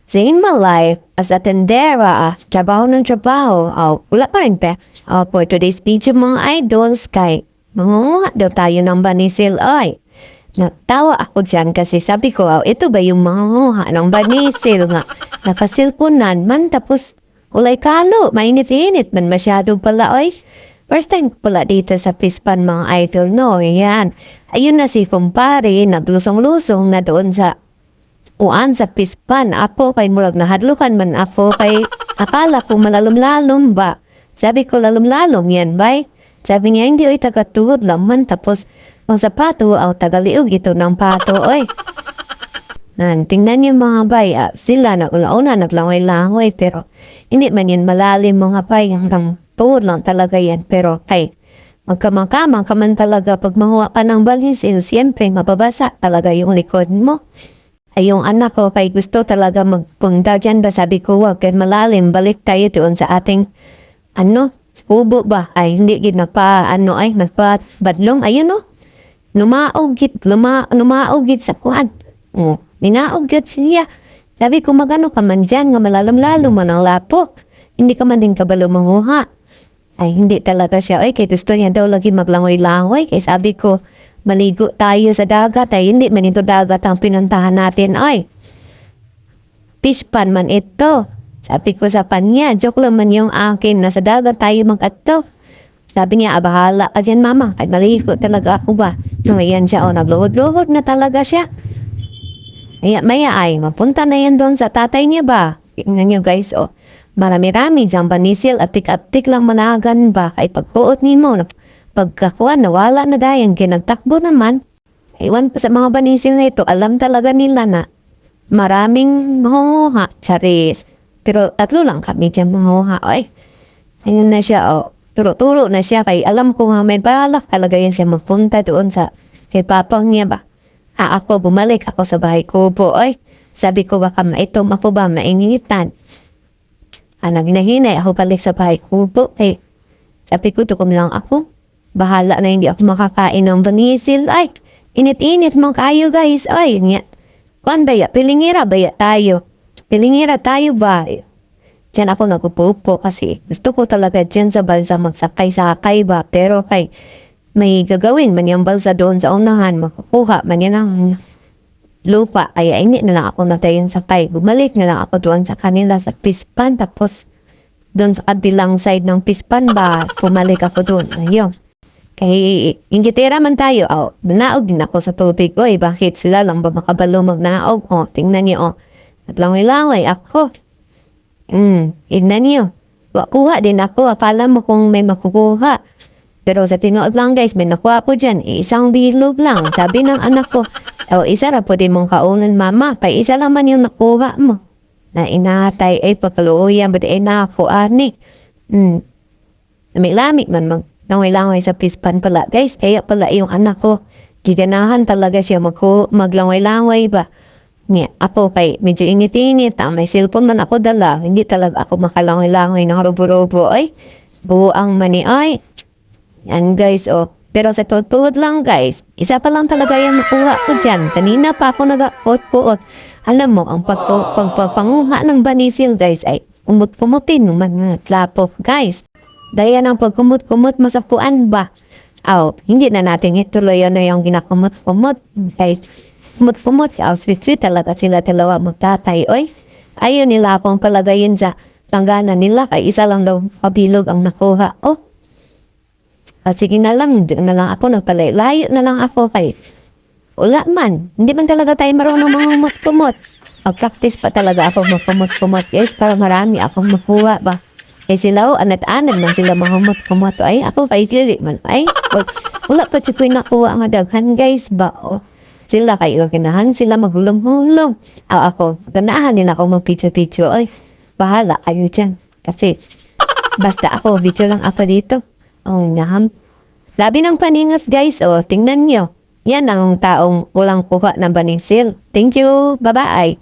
So in my life, as a tendera, trabaho ng trabaho, wala pa rin pe. For today's video mga idols, kay mangunguha daw tayo ng banisil, ay. Natawa ako dyan kasi sabi ko, ito ba yung mangunguha ng banisil nga? Nakasilpunan man tapos ulay kalo, mainit-init man masyado pala, ay. First time pala dito sa Pispan mga idol, no? Yan. Ayun na si kumpare, naglusong-lusong na doon sa uan sa Pispan. Apo kay murag nahadlukan man ako kay akala ko malalom-lalom ba. Sabi ko lalom-lalom yan bay. Sabi niya hindi oy taga-tuhod laman tapos ang sapato taga-liog ito ng pato oy. Tingnan niyo mga bay, sila na una naglangay-langoy pero hindi man yan malalim mga bay hanggang tuhod lang talaga yan pero kay magkamang-kamang ka man talaga pag mahuwa ka ng balisil, siyempre mababasa talaga yung likod mo. Ay yung anak ko kay gusto talaga magpunta dyan ba sabi ko wag kay malalim balik tayo doon sa ating subo ba ay hindi gid na pa nagpabadlong ayun numaog gid sa kuan ninaog gid siya sabi ko magano ka man dyan nga malalam-lalo man ang lapo hindi ka man din kabalo manguha ay hindi talaga siya ay kay gusto niya daw lagi maglangoy-langoy kay sabi ko maligo tayo sa dagat ay hindi man ito dagat ang pinuntahan natin ay Pispan man ito sabi ko sa kanya joke lang man yung akin nasa dagat tayo mag-ato sabi niya bahala ka dyan mama ay maligo talaga ako ba no yan siya nagluhod-luhod na talaga siya maya ay mapunta na yan doon sa tatay niya ba tingnan niyo guys marami-rami dyan banisil aptik-aptik lang managan ba ay pagpuot ni mo pagkakuan nawala na dayan kinagtakbo naman iwan pa sa mga banisil na ito alam talaga nila na maraming mahuha charis pero tatlo lang kami dyan mahuha ay ayun na siya turo-turo na siya kay alam ko nga may balak talaga yan siya magpunta doon sa kay papang niya ba ako bumalik ako sa bahay ko po ay sabi ko baka maitom ako ba maingitan naginahinay ako balik sa bahay ko po kay sabi ko tukom lang ako bahala na hindi ako makakain ng banisil. Ay, init-init mong kayo guys. Ay, nga. Kuan baya? Pilingira baya tayo? Pilingira tayo ba? Diyan ako nagpupupo kasi gusto ko talaga dyan sa balsa magsakay-sakay ba. Pero kay may gagawin man yung balsa doon sa unahan. Makakuha man yan ang lupa. Kaya hindi na lang ako natayin sakay. Bumalik na lang ako doon sa kanila sa Pispan. Tapos doon sa kabilang side ng Pispan ba. Pumalik ako doon. Ayun. Kay ingitera man tayo, naog din ako sa tubig. Oy, bakit sila lang ba makabalo magnaog? Tingnan niyo, naglangoy-langoy ako. Tingnan niyo. Kuha din ako, akala mo kung may makukuha. Pero sa tinuod lang guys, may nakuha ko dyan, isang bilog lang. Sabi ng anak ko, isa ra po din mong kaunan mama, pa isa lang man yung nakuha mo. Na inatay, pagkaluoyan, ba't nakuha ni? May lamig man langay-langay sa Pispan pala. Guys, kaya pala yung anak ko, giganahan talaga siya maglangay-langay ba. Ako kay medyo init-init, may cellphone man ako dala, hindi talaga ako makalangay-langay ng robo-robo. Ay, buang mani ay. Yan guys, Pero sa tutuod lang guys, isa pa lang talaga yung nakuha ko dyan. Kanina pa ako nag-puot-puot. Alam mo, ang pagpapanguha ng banisil guys ay umut-pumutin naman lapo guys. Daya ng pagkumot-kumot mo sa puan ba? Hindi na natin ituloy na yung ginakumot-kumot. Guys, kumot-kumot, sweet-sweet talaga sila dalawa magtatay. Oy, ayun nila akong palagayin sa tangganan nila. Kay isa lang daw kabilog ang nakuha. Sige na lang, na lang ako nagpalay-layo na lang ako kay wala man. Hindi man talaga tayo marunong kumot-kumot. Mag-practice pa talaga ako magkumot-kumot. Guys, para marami akong makuha ba? Sila anat-anad man sila mahumot-kumot ay ako kay sili man ay wala pa siya nakuha nga daghan guys ba sila kayo ganahan sila maghulong-hulong ako ganahan nila ako mag-picture ay bahala kayo dyan kasi basta ako video lang ako dito labi ng paningas guys tingnan nyo yan ang taong walang kuha ng banisil. Thank you, bye bye.